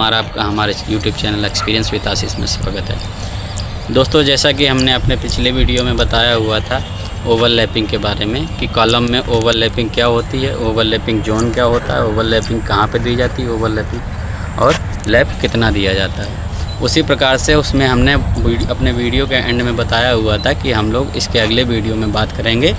आपका हमारे YouTube channel experience with आशीष में स्वागत है। दोस्तों, जैसा कि हमने अपने पिछले वीडियो में बताया हुआ था ओवरलैपिंग के बारे में कि कॉलम में ओवरलैपिंग क्या होती है, ओवरलैपिंग जोन क्या होता है, ओवरलैपिंग कहाँ पे दी जाती है, ओवरलैपिंग और लैप कितना दिया जाता है। उसी प्रकार से उसमें हमने अपने वीडियो के एंड में बताया हुआ था कि हम लोग इसके अगले वीडियो में बात करेंगे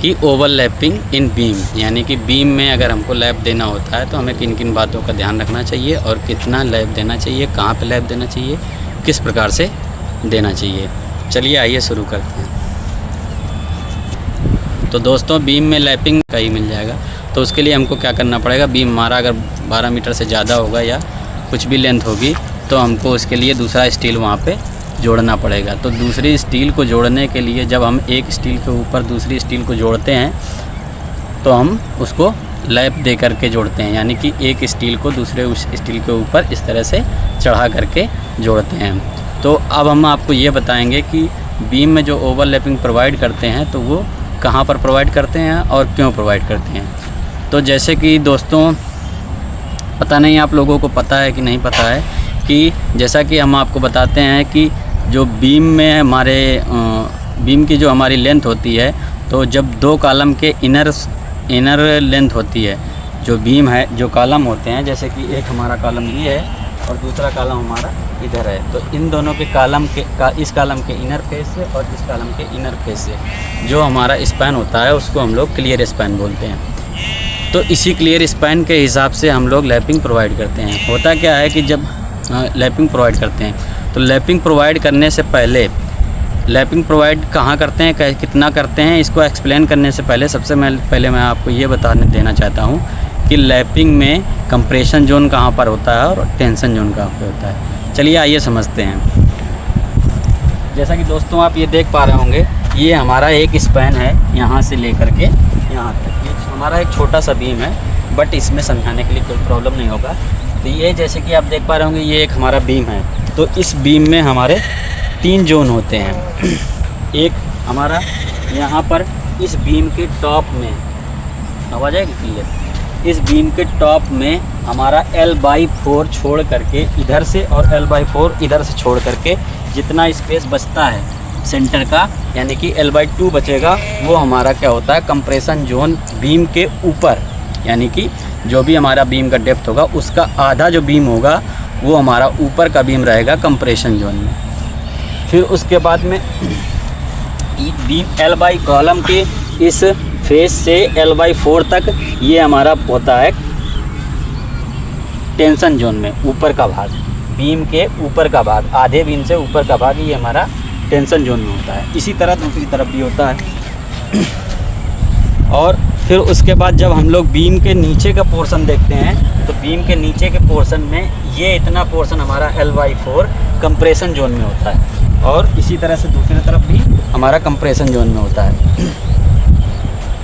कि ओवरलैपिंग इन बीम, यानी कि बीम में अगर हमको लैप देना होता है तो हमें किन किन बातों का ध्यान रखना चाहिए और कितना लैप देना चाहिए, कहाँ पे लैप देना चाहिए, किस प्रकार से देना चाहिए। चलिए आइए शुरू करते हैं। तो दोस्तों, बीम में लैपिंग का ही मिल जाएगा। तो उसके लिए हमको क्या करना पड़ेगा, बीम हमारा अगर 12 मीटर से ज़्यादा होगा या कुछ भी लेंथ होगी तो हमको उसके लिए दूसरा स्टील वहाँ पे जोड़ना पड़ेगा। तो दूसरी स्टील को जोड़ने के लिए जब हम एक स्टील के ऊपर दूसरी स्टील को जोड़ते हैं तो हम उसको लैप दे करके जोड़ते हैं, यानी कि एक स्टील को दूसरे उस स्टील के ऊपर इस तरह से चढ़ा करके जोड़ते हैं। तो अब हम आपको ये बताएंगे कि बीम में जो ओवरलैपिंग प्रोवाइड करते हैं तो वो कहाँ पर प्रोवाइड करते हैं और क्यों प्रोवाइड करते हैं। तो जैसे कि दोस्तों, पता नहीं आप लोगों को पता है कि नहीं पता है कि जैसा कि हम आपको बताते हैं कि जो बीम में हमारे बीम की जो हमारी लेंथ होती है, तो जब दो कॉलम के इनर लेंथ होती है, जो बीम है, जो कॉलम होते हैं, जैसे कि एक हमारा कॉलम ये है और दूसरा कॉलम हमारा इधर है, तो इन दोनों के कॉलम के इस कॉलम के इनर फेस से और इस कॉलम के इनर फेस से जो हमारा स्पैन होता है उसको हम लोग क्लियर स्पैन बोलते हैं। तो इसी क्लियर स्पैन के हिसाब से हम लोग लैपिंग प्रोवाइड करते हैं। होता क्या है कि जब लैपिंग प्रोवाइड करते हैं तो लैपिंग प्रोवाइड करने से पहले, लैपिंग प्रोवाइड कहाँ करते हैं, कितना करते हैं, इसको एक्सप्लेन करने से पहले सबसे पहले मैं आपको ये बताने देना चाहता हूँ कि लैपिंग में कंप्रेशन जोन कहाँ पर होता है और टेंशन जोन कहाँ पर होता है। चलिए आइए समझते हैं। जैसा कि दोस्तों आप ये देख पा रहे होंगे, ये हमारा एक स्पैन है यहाँ से लेकर के यहाँ तक। ये हमारा एक छोटा सा बीम है, बट इसमें समझाने के लिए कोई प्रॉब्लम नहीं होगा। तो ये जैसे कि आप देख पा रहे होंगे, ये एक हमारा बीम है। तो इस बीम में हमारे 3 जोन होते हैं। एक हमारा यहाँ पर इस बीम के टॉप में, आवाज़ आएगी क्लियर, इस बीम के टॉप में हमारा L/4 छोड़ करके इधर से और L/4 इधर से छोड़ करके जितना स्पेस बचता है सेंटर का, यानी कि L/2 बचेगा, वो हमारा क्या होता है, कंप्रेशन जोन बीम के ऊपर, यानी कि जो भी हमारा बीम का डेप्थ होगा उसका आधा जो बीम होगा वो हमारा ऊपर का बीम रहेगा कंप्रेशन जोन में। फिर उसके बाद में बीम कॉलम के इस फेस से L/4 तक ये हमारा होता है टेंशन जोन में, ऊपर का भाग, बीम के ऊपर का भाग, आधे बीम से ऊपर का भाग ये हमारा टेंशन जोन में होता है। इसी तरह दूसरी तरफ भी होता है। और फिर उसके बाद जब हम लोग बीम के नीचे का पोर्शन देखते हैं तो बीम के नीचे के पोर्शन में ये इतना पोर्शन हमारा L/4 कंप्रेशन जोन में होता है, और इसी तरह से दूसरी तरफ भी हमारा कंप्रेशन जोन में होता है।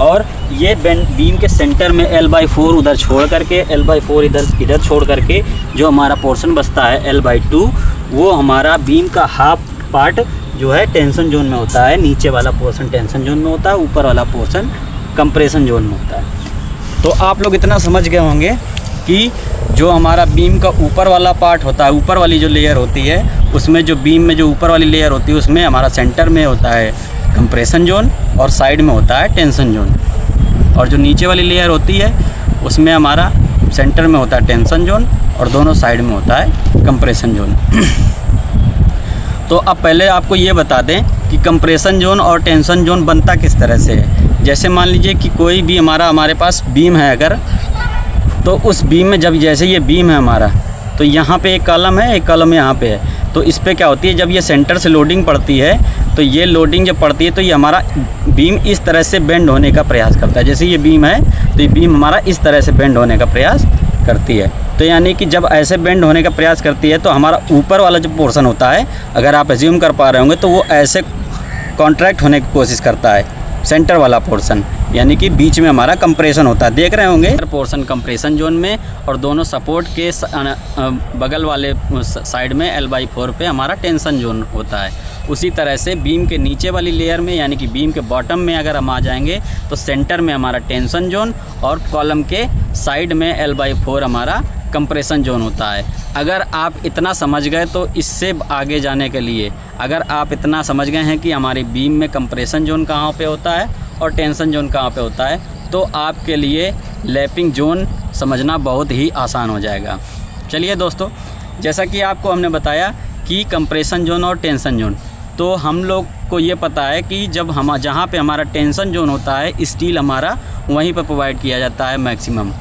और ये बीम के सेंटर में L/4 उधर छोड़ करके, L/4 इधर छोड़ करके जो हमारा पोर्शन बचता है L/2, वो हमारा बीम का हाफ पार्ट जो है टेंशन जोन में होता है। नीचे वाला पोर्शन टेंशन जोन में होता है, ऊपर वाला पोर्शन कंप्रेशन जोन में होता है। तो आप लोग इतना समझ गए होंगे कि जो हमारा बीम का ऊपर वाला पार्ट होता है, ऊपर वाली जो लेयर होती है, उसमें जो बीम में जो ऊपर वाली लेयर होती है उसमें हमारा सेंटर में होता है कंप्रेशन जोन और साइड में होता है टेंशन जोन, और जो नीचे वाली लेयर होती है उसमें हमारा सेंटर में होता है टेंशन जोन और दोनों साइड में होता है कंप्रेशन जोन। तो अब पहले आपको ये बता दें कि कंप्रेशन जोन और टेंशन जोन बनता किस तरह से है। जैसे मान लीजिए कि कोई भी हमारे पास बीम है अगर, तो उस बीम में जब जैसे ये बीम है हमारा, तो यहाँ पे एक कॉलम है, एक कॉलम यहाँ पे है। तो इस पे क्या होती है, जब ये सेंटर से लोडिंग पड़ती है तो ये लोडिंग जब पड़ती है तो ये हमारा बीम इस तरह से बेंड होने का प्रयास करता है। जैसे ये बीम है तो ये बीम हमारा इस तरह से बेंड होने का प्रयास करती है। तो यानी कि जब ऐसे बेंड होने का प्रयास करती है तो हमारा ऊपर वाला जो पोर्शन होता है, अगर आप एज्यूम कर पा रहे होंगे, तो वो ऐसे कॉन्ट्रैक्ट होने की कोशिश करता है, सेंटर वाला पोर्शन, यानी कि बीच में हमारा कंप्रेशन होता है। देख रहे होंगे पोर्शन कंप्रेशन जोन में और दोनों सपोर्ट के बगल वाले साइड में L/4 पे हमारा टेंशन जोन होता है। उसी तरह से बीम के नीचे वाली लेयर में, यानी कि बीम के बॉटम में अगर हम आ जाएंगे तो सेंटर में हमारा टेंशन जोन और कॉलम के साइड में L/4 हमारा कंप्रेशन जोन होता है। अगर आप इतना समझ गए तो इससे आगे जाने के लिए, अगर आप इतना समझ गए हैं कि हमारी बीम में कंप्रेशन जोन कहाँ पे होता है और टेंशन जोन कहाँ पे होता है, तो आपके लिए लैपिंग जोन समझना बहुत ही आसान हो जाएगा। चलिए दोस्तों, जैसा कि आपको हमने बताया कि कंप्रेशन जोन और टेंशन जोन, तो हम लोग को ये पता है कि जब हम जहाँ पे हमारा टेंशन जोन होता है, स्टील हमारा वहीं पर प्रोवाइड किया जाता है मैक्सिमम,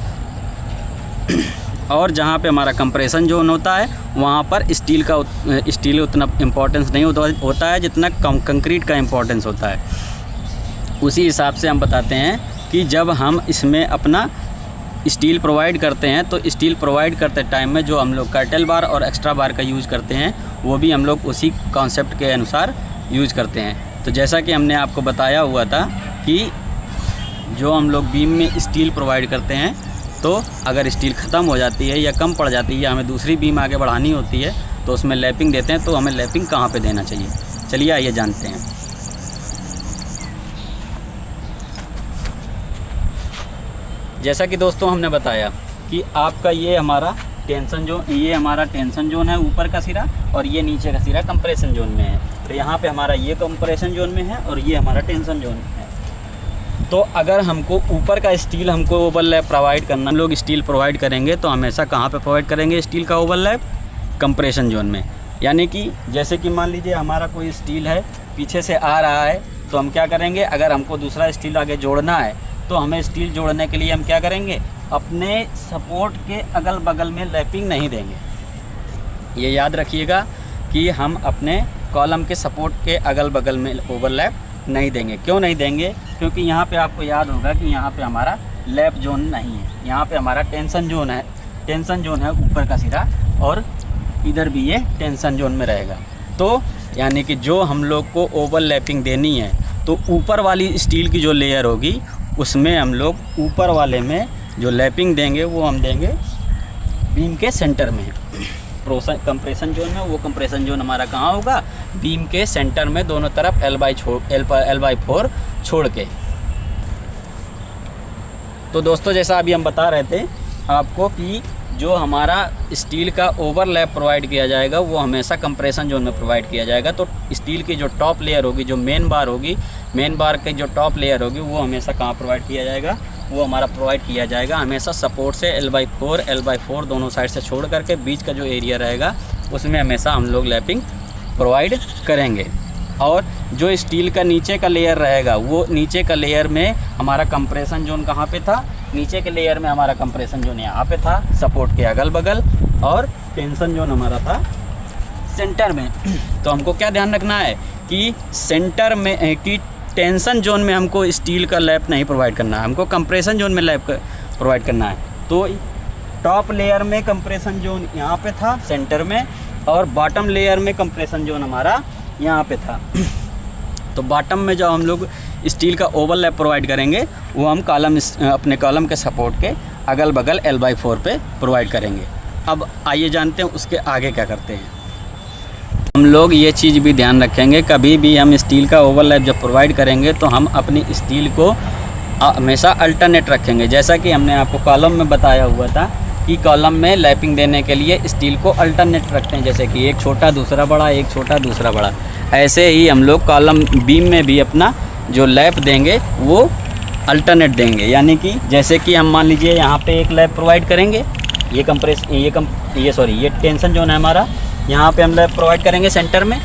और जहाँ पे हमारा कंप्रेशन जोन होता है वहाँ पर स्टील उतना इम्पोर्टेंस नहीं होता है जितना कंक्रीट का इम्पोर्टेंस होता है। उसी हिसाब से हम बताते हैं कि जब हम इसमें अपना स्टील प्रोवाइड करते हैं तो स्टील प्रोवाइड करते टाइम में जो हम लोग कर्टेल बार और एक्स्ट्रा बार का यूज़ करते हैं वो भी हम लोग उसी कॉन्सेप्ट के अनुसार यूज़ करते हैं। तो जैसा कि हमने आपको बताया हुआ था कि जो हम लोग बीम में स्टील प्रोवाइड करते हैं, तो अगर स्टील ख़त्म हो जाती है या कम पड़ जाती है या हमें दूसरी बीम आगे बढ़ानी होती है तो उसमें लैपिंग देते हैं। तो हमें लैपिंग कहाँ पे देना चाहिए, चलिए आइए जानते हैं। जैसा कि दोस्तों हमने बताया कि आपका ये हमारा टेंशन जोन है ऊपर का सिरा, और ये नीचे का सिरा कंप्रेशन जोन में है। तो यहाँ पे हमारा ये कंप्रेशन जोन में है और ये हमारा टेंशन जोन में है। तो अगर हमको ऊपर का स्टील हमको ओवरलैप प्रोवाइड करना, हम लोग स्टील प्रोवाइड करेंगे तो हमेशा कहाँ पे प्रोवाइड करेंगे स्टील का ओवरलैप? कंप्रेशन जोन में। यानी कि जैसे कि मान लीजिए हमारा कोई स्टील है पीछे से आ रहा है, तो हम क्या करेंगे, अगर हमको दूसरा स्टील आगे जोड़ना है तो हमें स्टील जोड़ने के लिए हम क्या करेंगे, अपने सपोर्ट के अगल बगल में लैपिंग नहीं देंगे। ये याद रखिएगा कि हम अपने कॉलम के सपोर्ट के अगल बगल में ओवरलैप नहीं देंगे। क्यों नहीं देंगे? क्योंकि यहाँ पे आपको याद होगा कि यहाँ पे हमारा लैप जोन नहीं है, यहाँ पे हमारा टेंशन जोन है। टेंशन जोन है ऊपर का सिरा, और इधर भी ये टेंशन जोन में रहेगा। तो यानी कि जो हम लोग को ओवरलैपिंग देनी है तो ऊपर वाली स्टील की जो लेयर होगी उसमें हम लोग ऊपर वाले में जो लैपिंग देंगे वो हम देंगे बीम के सेंटर में। कंप्रेशन जोन में वो कंप्रेशन जोन हमारा कहाँ होगा? बीम के सेंटर में, दोनों तरफ L/4 छोड़ के। तो दोस्तों जैसा अभी हम बता रहे थे आपको कि जो हमारा स्टील का ओवरलैप प्रोवाइड किया जाएगा वो हमेशा कंप्रेशन जोन में प्रोवाइड किया जाएगा। तो स्टील की जो टॉप लेयर होगी, जो मेन बार होगी, मेन बार की जो टॉप लेयर होगी वो हमेशा कहाँ प्रोवाइड किया जाएगा? वो हमारा प्रोवाइड किया जाएगा हमेशा सपोर्ट से L/4 दोनों साइड से छोड़ करके बीच का जो एरिया रहेगा उसमें हमेशा हम लोग लैपिंग प्रोवाइड करेंगे। और जो स्टील का नीचे का लेयर रहेगा वो नीचे का लेयर में हमारा कंप्रेशन जोन कहाँ पे था? नीचे के लेयर में हमारा कंप्रेशन जोन यहाँ पे था सपोर्ट के अगल बगल, और टेंशन जोन हमारा था सेंटर में। तो हमको क्या ध्यान रखना है कि सेंटर में कि टेंशन जोन में हमको स्टील का लैप नहीं प्रोवाइड करना है, हमको कंप्रेशन जोन में लैप प्रोवाइड करना है। तो टॉप लेयर में कंप्रेशन जोन यहाँ पे था सेंटर में, और बॉटम लेयर में कंप्रेशन जोन हमारा यहाँ पे था। तो बॉटम में जो हम लोग स्टील का ओवरलैप प्रोवाइड करेंगे वो हम अपने कॉलम के सपोर्ट के अगल बगल L/4 पे प्रोवाइड करेंगे। अब आइए जानते हैं उसके आगे क्या करते हैं। हम लोग ये चीज़ भी ध्यान रखेंगे, कभी भी हम स्टील का ओवरलैप जब प्रोवाइड करेंगे तो हम अपनी स्टील को हमेशा अल्टरनेट रखेंगे। जैसा कि हमने आपको कॉलम में बताया हुआ था कि कॉलम में लैपिंग देने के लिए स्टील को अल्टरनेट रखते हैं, जैसे कि एक छोटा दूसरा बड़ा, एक छोटा दूसरा बड़ा। ऐसे ही हम लोग कॉलम बीम में भी अपना जो लैप देंगे वो अल्टरनेट देंगे। यानी कि जैसे कि हम मान लीजिए यहाँ पे एक लैप प्रोवाइड करेंगे, ये टेंशन जोन है हमारा, यहाँ पे हम लैप प्रोवाइड करेंगे सेंटर में।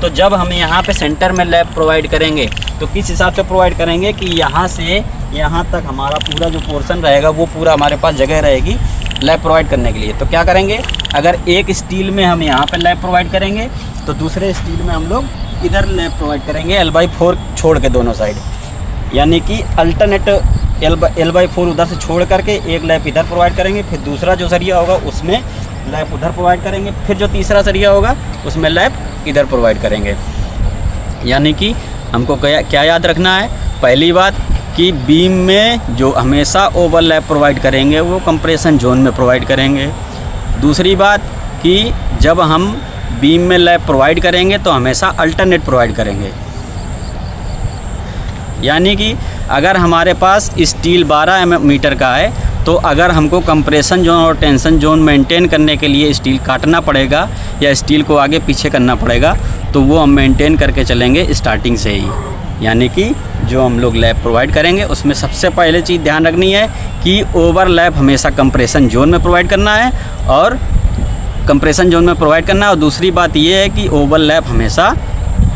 तो जब हम यहाँ पे सेंटर में लैप प्रोवाइड करेंगे तो किस हिसाब से प्रोवाइड करेंगे कि यहाँ से यहाँ तक हमारा पूरा जो पोर्शन रहेगा वो पूरा हमारे पास जगह रहेगी लैप प्रोवाइड करने के लिए। तो क्या करेंगे, अगर एक स्टील में हम यहाँ पे लैप प्रोवाइड करेंगे तो दूसरे स्टील में हम लोग इधर लैप प्रोवाइड करेंगे L/4 छोड़ के दोनों साइड। यानी कि अल्टरनेट L/4 उधर से छोड़ करके एक लैप इधर प्रोवाइड करेंगे, फिर दूसरा जो सरिया होगा उसमें लैप उधर प्रोवाइड करेंगे, फिर जो तीसरा सरिया होगा उसमें लैप इधर प्रोवाइड करेंगे। यानी कि हमको क्या याद रखना है? पहली बात कि बीम में जो हमेशा ओवरलैप प्रोवाइड करेंगे वो कंप्रेशन जोन में प्रोवाइड करेंगे। दूसरी बात कि जब हम बीम में लैप प्रोवाइड करेंगे तो हमेशा अल्टरनेट प्रोवाइड करेंगे। यानी कि अगर हमारे पास स्टील 12 मीटर का है तो अगर हमको कंप्रेशन जोन और टेंशन जोन मेंटेन करने के लिए स्टील काटना पड़ेगा या स्टील को आगे पीछे करना पड़ेगा, तो वो हम मेंटेन करके चलेंगे स्टार्टिंग से ही। यानी कि जो हम लोग लैप प्रोवाइड करेंगे उसमें सबसे पहले चीज़ ध्यान रखनी है कि ओवरलैप हमेशा कंप्रेशन जोन में प्रोवाइड करना है और कंप्रेशन जोन में प्रोवाइड करना है। और दूसरी बात ये है कि ओवरलैप हमेशा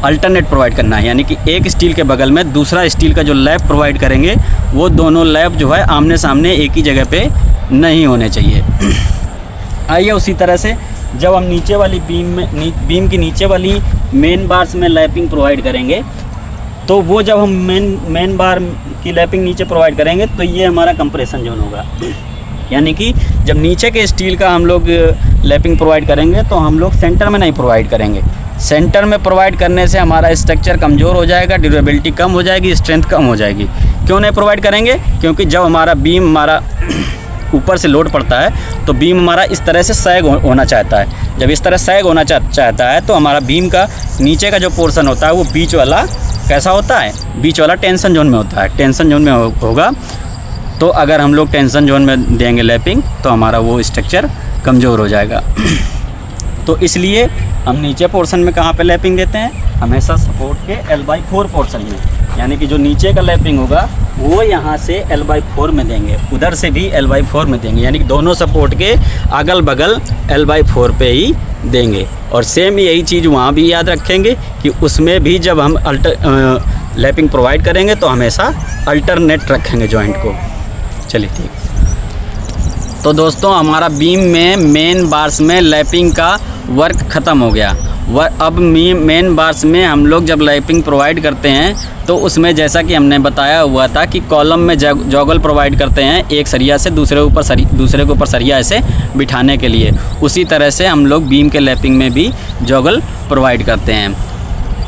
अल्टरनेट प्रोवाइड करना है, यानी कि एक स्टील के बगल में दूसरा स्टील का जो लैप प्रोवाइड करेंगे वो दोनों लैप जो है आमने सामने एक ही जगह पे नहीं होने चाहिए। आइए उसी तरह से जब हम नीचे वाली बीम की नीचे वाली मेन बार्स में लैपिंग प्रोवाइड करेंगे, तो वो जब हम मेन बार की लैपिंग नीचे प्रोवाइड करेंगे तो ये हमारा कंप्रेशन जोन होगा। यानी कि जब नीचे के स्टील का हम लोग लैपिंग प्रोवाइड करेंगे तो हम लोग सेंटर में नहीं प्रोवाइड करेंगे। सेंटर में प्रोवाइड करने से हमारा स्ट्रक्चर कमज़ोर हो जाएगा, ड्यूरेबिलिटी कम हो जाएगी, स्ट्रेंथ कम हो जाएगी। क्यों नहीं प्रोवाइड करेंगे? क्योंकि जब हमारा बीम हमारा ऊपर से लोड पड़ता है तो बीम हमारा इस तरह से सैग होना चाहता है। जब इस तरह सैग होना चाहता है तो हमारा बीम का नीचे का जो पोर्शन होता है वो बीच वाला कैसा होता है? बीच वाला टेंशन जोन में होता है। टेंशन जोन में होगा तो अगर हम लोग टेंशन जोन में देंगे लैपिंग तो हमारा वो स्ट्रक्चर कमज़ोर हो जाएगा। तो इसलिए हम नीचे पोर्शन में कहाँ पे लैपिंग देते हैं? हमेशा सपोर्ट के L/4 पोर्शन में। यानी कि जो नीचे का लैपिंग होगा वो यहाँ से L/4 में देंगे, उधर से भी L/4 में देंगे। यानी कि दोनों सपोर्ट के अगल बगल L/4 पे ही देंगे। और सेम यही चीज़ वहाँ भी याद रखेंगे कि उसमें भी जब हम लैपिंग प्रोवाइड करेंगे तो हमेशा अल्टरनेट रखेंगे जॉइंट को। चलिए ठीक। तो दोस्तों हमारा बीम में मेन बार्स में लैपिंग का वर्क ख़त्म हो गया। अब मेन बार्स में हम लोग जब लैपिंग प्रोवाइड करते हैं तो उसमें जैसा कि हमने बताया हुआ था कि कॉलम में जॉगल प्रोवाइड करते हैं एक सरिया से दूसरे के ऊपर सरिया ऐसे बिठाने के लिए। उसी तरह से हम लोग बीम के लैपिंग में भी जॉगल प्रोवाइड करते हैं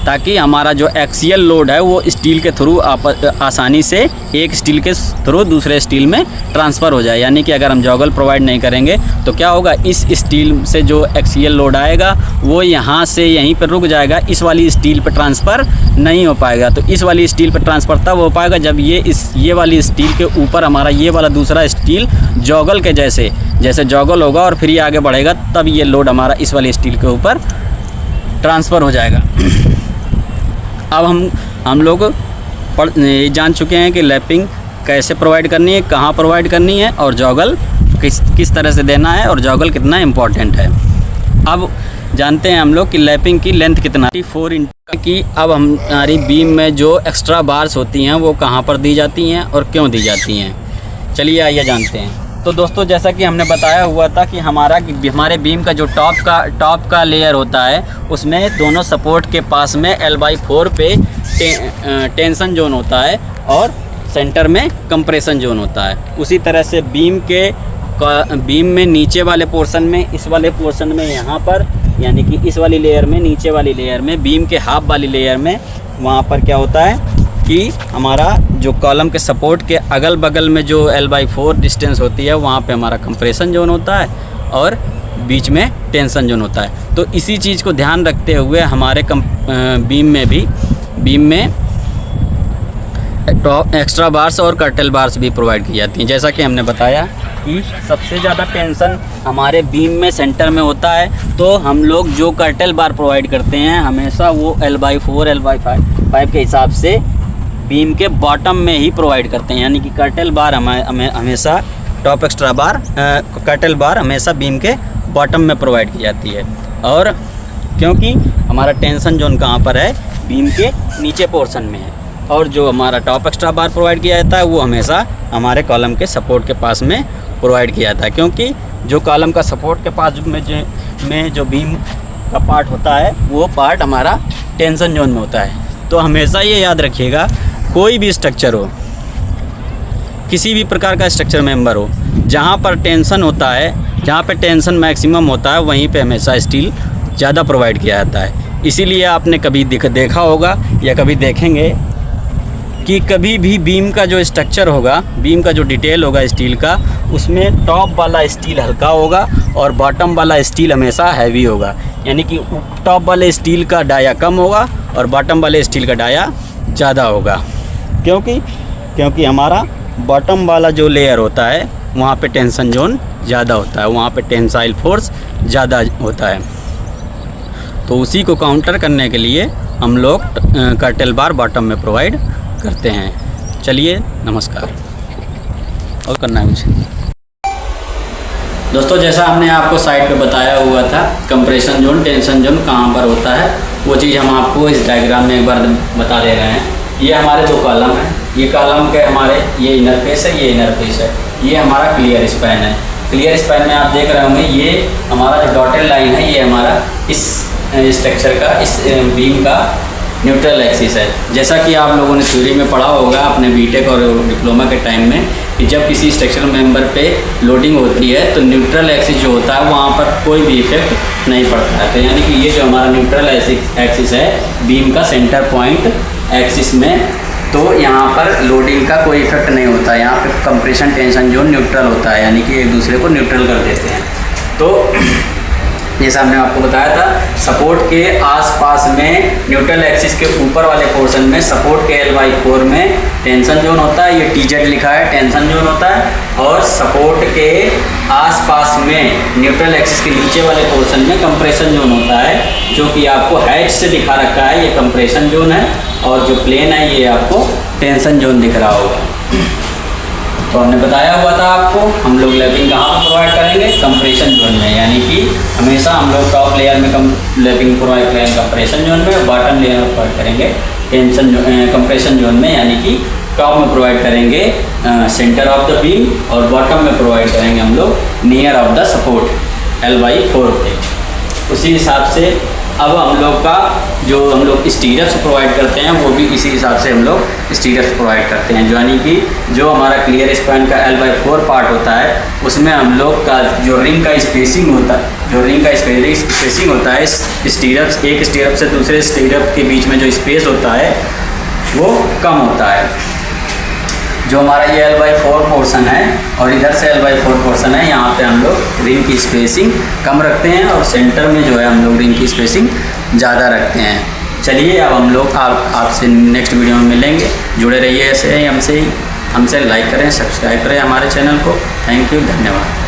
ताकि हमारा जो एक्सियल लोड है वो स्टील के थ्रू आसानी से एक स्टील के थ्रू दूसरे स्टील में ट्रांसफ़र हो जाए। यानी कि अगर हम जॉगल प्रोवाइड नहीं करेंगे तो क्या होगा? इस स्टील से जो एक्सियल लोड आएगा वो यहाँ से यहीं पर रुक जाएगा, इस वाली स्टील पर ट्रांसफ़र नहीं हो पाएगा। तो इस वाली स्टील पर ट्रांसफ़र तब हो पाएगा जब ये वाली स्टील के ऊपर हमारा ये वाला दूसरा स्टील जॉगल के जैसे जॉगल होगा और फिर ये आगे बढ़ेगा, तब ये लोड हमारा इस वाली स्टील के ऊपर ट्रांसफ़र हो जाएगा। अब हम लोग जान चुके हैं कि लैपिंग कैसे प्रोवाइड करनी है, कहाँ प्रोवाइड करनी है और जॉगल किस तरह से देना है और जॉगल कितना इम्पोर्टेंट है। अब जानते हैं हम लोग कि लैपिंग की लेंथ कितना 4 इंच की। अब हमारी बीम में जो एक्स्ट्रा बार्स होती हैं वो कहाँ पर दी जाती हैं और क्यों दी जाती हैं, चलिए आइए जानते हैं। तो दोस्तों जैसा कि हमने बताया हुआ था कि हमारे बीम का जो टॉप का लेयर होता है उसमें दोनों सपोर्ट के पास में L/4 पे टेंशन जोन होता है और सेंटर में कंप्रेशन जोन होता है। उसी तरह से बीम में नीचे वाले पोर्शन में, इस वाले पोर्शन में यहाँ पर, यानी कि इस वाली लेयर में, नीचे वाली लेयर में, बीम के हाफ वाली लेयर में, वहाँ पर क्या होता है कि हमारा जो कॉलम के सपोर्ट के अगल बगल में जो L/4 डिस्टेंस होती है वहाँ पे हमारा कंप्रेशन जोन होता है और बीच में टेंशन जोन होता है। तो इसी चीज़ को ध्यान रखते हुए हमारे बीम में एक्स्ट्रा बार्स और कर्टेल बार्स भी प्रोवाइड की जाती हैं। जैसा कि हमने बताया कि सबसे ज़्यादा टेंशन हमारे बीम में सेंटर में होता है, तो हम लोग जो कर्टेल बार प्रोवाइड करते हैं हमेशा वो L/4 L/5 के हिसाब से बीम के बॉटम में ही प्रोवाइड करते हैं। यानी कि कर्टेल बार हमेशा टॉप एक्स्ट्रा बार कर्टेल बार हमेशा बीम के बॉटम में प्रोवाइड की जाती है। और क्योंकि हमारा टेंशन जोन कहाँ पर है? बीम के नीचे पोर्शन में है। और जो हमारा टॉप एक्स्ट्रा बार प्रोवाइड किया जाता है वो हमेशा हमारे कॉलम के सपोर्ट के पास में प्रोवाइड किया जाता है, क्योंकि जो कॉलम का सपोर्ट के पास में जो बीम का पार्ट होता है वो पार्ट हमारा टेंशन जोन में होता है। तो हमेशा ये याद रखिएगा, कोई भी स्ट्रक्चर हो, किसी भी प्रकार का स्ट्रक्चर मेंबर हो, जहाँ पर टेंशन होता है, जहाँ पे टेंशन मैक्सिमम होता है वहीं पे हमेशा स्टील ज़्यादा प्रोवाइड किया जाता है। इसीलिए आपने कभी देखा होगा या कभी देखेंगे कि कभी भी बीम का जो स्ट्रक्चर होगा, बीम का जो डिटेल होगा स्टील का, उसमें टॉप वाला स्टील हल्का होगा और बॉटम वाला स्टील हमेशा हैवी होगा। यानी कि टॉप वाले स्टील का डाया कम होगा और बॉटम वाले स्टील का डाया ज़्यादा होगा। क्योंकि हमारा बॉटम वाला जो लेयर होता है वहाँ पे टेंशन जोन ज़्यादा होता है, वहाँ पे टेंसाइल फोर्स ज़्यादा होता है। तो उसी को काउंटर करने के लिए हम लोग कर्टेल बार बॉटम में प्रोवाइड करते हैं। चलिए नमस्कार। और करना है मुझे दोस्तों, जैसा हमने आपको साइड पे बताया हुआ था कंप्रेशन जोन टेंशन जोन कहाँ पर होता है, वो चीज़ हम आपको इस डायग्राम में एक बार बता दे रहे हैं। ये हमारे दो कॉलम हैं, ये कॉलम के हमारे ये इनर फेस है, ये इनर फेस है, ये हमारा क्लियर स्पैन है। क्लियर स्पैन में आप देख रहे होंगे ये हमारा जो डॉटेड लाइन है, ये हमारा इस स्ट्रक्चर का, इस बीम का न्यूट्रल एक्सिस है। जैसा कि आप लोगों ने थ्योरी में पढ़ा होगा अपने बीटेक और डिप्लोमा के टाइम में कि जब किसी स्ट्रक्चरल मेंबर पे लोडिंग होती है तो न्यूट्रल एक्सिस जो होता है वहाँ पर कोई भी इफेक्ट नहीं पड़ता है। तो यानी कि ये जो हमारा न्यूट्रल एक्सिस है बीम का सेंटर पॉइंट एक्सिस में, तो यहाँ पर लोडिंग का कोई इफेक्ट नहीं होता है। यहाँ पे कंप्रेशन टेंशन जोन न्यूट्रल होता है, यानी कि एक दूसरे को न्यूट्रल कर देते हैं। तो जैसा हमने आपको बताया था सपोर्ट के आसपास में न्यूट्रल एक्सिस के ऊपर वाले पोर्शन में सपोर्ट के L/4 में टेंशन जोन होता है, ये TZ लिखा है, टेंशन जोन होता है। और सपोर्ट के आसपास में न्यूट्रल एक्सिस के नीचे वाले पोर्शन में कंप्रेशन जोन होता है, जो कि आपको हैच से दिखा रखा है, ये कंप्रेशन जोन है। और जो प्लेन है ये आपको टेंशन जोन दिख रहा होगा। तो हमने बताया हुआ था आपको हम लोग लैपिंग कहाँ पर प्रोवाइड करेंगे, कंप्रेशन जोन में, यानी कि हमेशा हम लोग टॉप लेयर में लैपिंग प्रोवाइड करेंगे कंप्रेशन जोन में, और बॉटम लेयर में प्रोवाइड करेंगे कंप्रेशन जोन में, यानी कि टॉप में प्रोवाइड करेंगे सेंटर ऑफ द बीम और बॉटम में प्रोवाइड करेंगे हम लोग near of the support L/4 पे। उसी हिसाब से अब हम लोग का जो हम लोग स्टीरप्स प्रोवाइड करते हैं वो भी इसी हिसाब से हम लोग स्टीरप्स प्रोवाइड करते हैं, यानी कि जो हमारा क्लियर स्पैन का L/4 पार्ट होता है उसमें हम लोग का जो रिंग का स्पेसिंग होता है, जो रिंग का स्पेसिंग होता है स्टीरप्स, एक स्टीरप से दूसरे स्टीरप के बीच में जो स्पेस होता है वो कम होता है। जो हमारा ये L/4 पोर्शन है और इधर से L/4 पोर्शन है, यहाँ पे हम लोग रिंग की स्पेसिंग कम रखते हैं और सेंटर में जो है हम लोग रिंग की स्पेसिंग ज़्यादा रखते हैं। चलिए अब हम लोग आपसे नेक्स्ट वीडियो में मिलेंगे। जुड़े रहिए ऐसे ही हमसे लाइक करें, सब्सक्राइब करें हमारे चैनल को। थैंक यू, धन्यवाद।